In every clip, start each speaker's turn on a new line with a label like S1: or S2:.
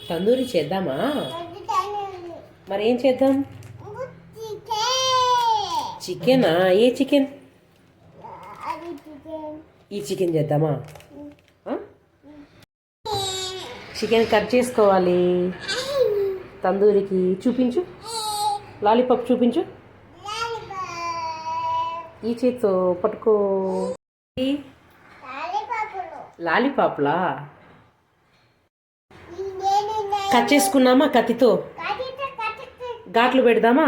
S1: తందూరి చేద్దామా? మరి ఏం చేద్దాం? చికెనా? ఏ చికెన్? ఈ చికెన్ చేద్దామా? చికెన్ కట్ చేసుకోవాలి తందూరికి. చూపించు, లాలీపాప్ చూపించు. ఈ చేతితో పట్టుకో. లాలీపాప్లా కట్ చేసుకున్నామా కత్తితో? ఘాట్లు పెడదామా?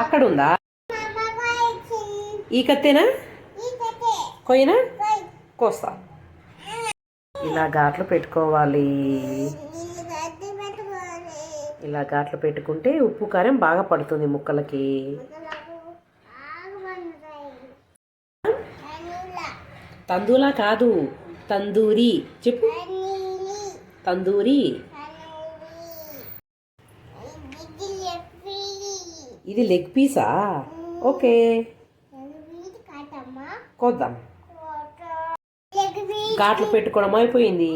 S1: అక్కడ ఉందా? ఈ కత్తేనా? కొయ్యనా? కోస్తా. ఇలా ఘాట్లు పెట్టుకోవాలి. ఇలా ఘాట్లు పెట్టుకుంటే ఉప్పు కారం బాగా పడుతుంది ముక్కలకి. తందూలా కాదు, తందూరి చెప్పు. తందూరి. ఇది లెగ్ పీసా? ఓకే, కోద్దాం. ఘాట్లు పెట్టుకోవడం అయిపోయింది.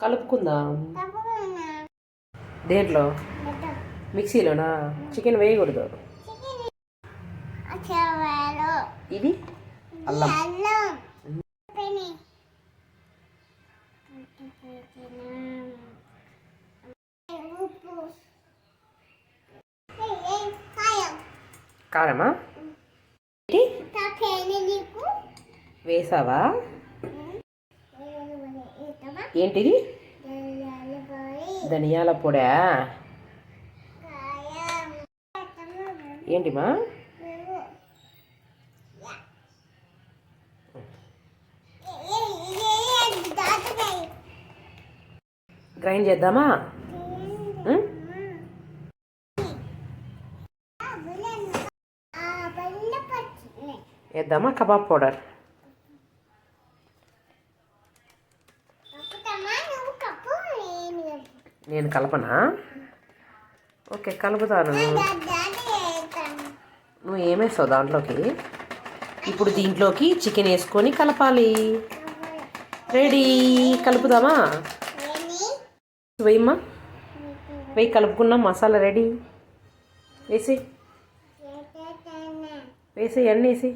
S1: కలుపుకుందాం. దేంట్లో? మిక్సీలోనా? చికెన్ వేయకూడదు. ఇది అల్లం. కారమా? వేసావా? ఏంటిది? ధనియాల పొడా? ఏంటిమా? గ్రైండ్ చేద్దామా? వేద్దామా కబాబ్ పౌడర్? నేను కలపనా? ఓకే, కలుపుతాను. నువ్వు ఏమేసావు దాంట్లోకి? ఇప్పుడు దీంట్లోకి చికెన్ వేసుకొని కలపాలి. రెడీ. కలుపుదామా? వేయమ్మా, వేయి. కలుపుకున్నాం. మసాలా రెడీ. వేసి వేసి అన్నీ వేసి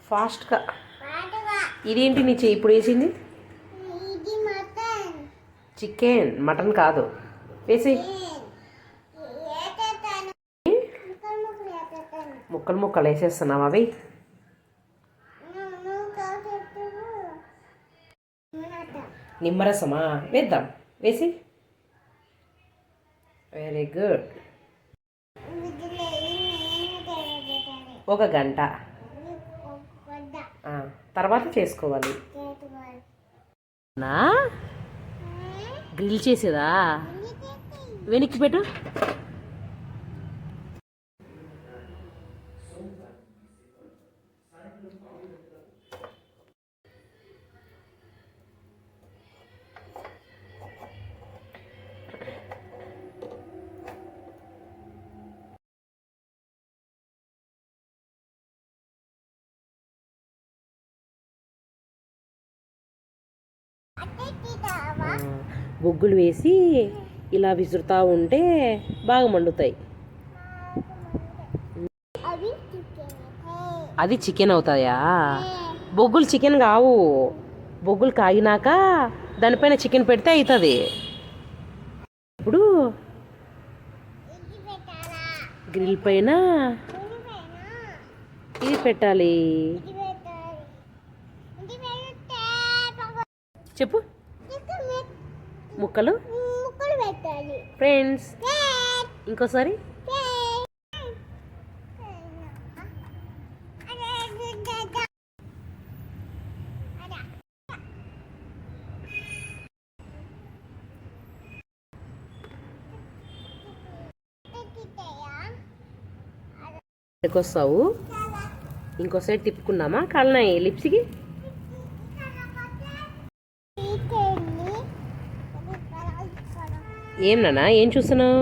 S1: ఫాస్ట్గా. ఇదేంటి నీ చెయ్యి ఇప్పుడు వేసింది? చికెన్, మటన్ కాదు. వేసి ముక్కలు ముక్కలు వేసేస్తున్నావు. అవి నిమ్మరసమా? వేద్దాం. వేసి. Very good. 1 గంట తర్వాత చేసుకోవాలి. నా గ్రిల్ చేసేదా? వెనక్కి పెట్టు. బొగ్గులు వేసి ఇలా విసురుతూ ఉంటే బాగా మండుతాయి. అది చికెన్ అవుతాయా? బొగ్గులు చికెన్ కావు. బొగ్గులు కాగినాక దానిపైన చికెన్ పెడితే అవుతుంది. ఇప్పుడు గ్రిల్ పైన ఇది పెట్టాలి. చెప్పు. ముక్కలు పెట్టాలి ఫ్రెండ్స్. ఇంకోసారి. వస్తావు. ఇంకోసారి తిప్పుకున్నామా కాళ్ళనాయి లిప్స్కి. ఏం నాన్న, ఏం చూస్తున్నావు?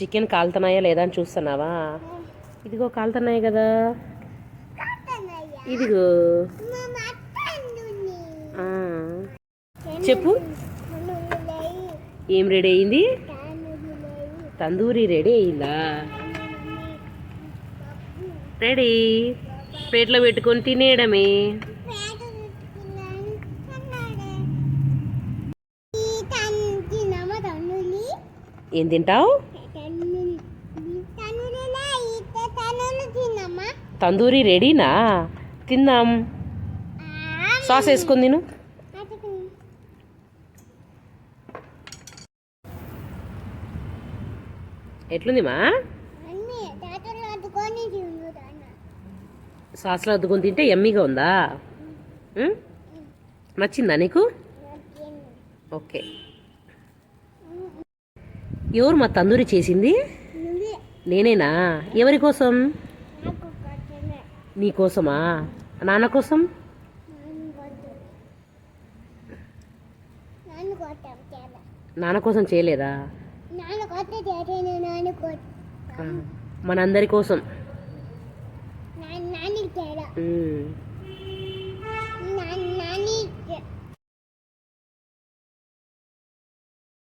S1: చికెన్ కాలుతున్నాయా లేదా అని చూస్తున్నావా? ఇదిగో కాలుతున్నాయి కదా, ఇదిగో. ఆ. చెప్పు, ఏం రెడీ అయింది? తందూరి రెడీ అయిందా? రెడీ, ప్లేట్లో పెట్టుకొని తినేయడమే. ఏం తింటావు? తందూరి రెడీనా? తిందాం. సాస్ వేసుకొని తిను. ఎట్లుంది మా? సాస్లో అద్దుకొని తింటే యమ్మీగా ఉందా? నచ్చిందా నీకు? ఓకే. ఎవరు మా తందూరి చేసింది? నేనేనా? ఎవరి కోసం? నీ కోసమా? నాన్న కోసం? నాన్న కోసం చేయలేదా? మనందరి కోసం.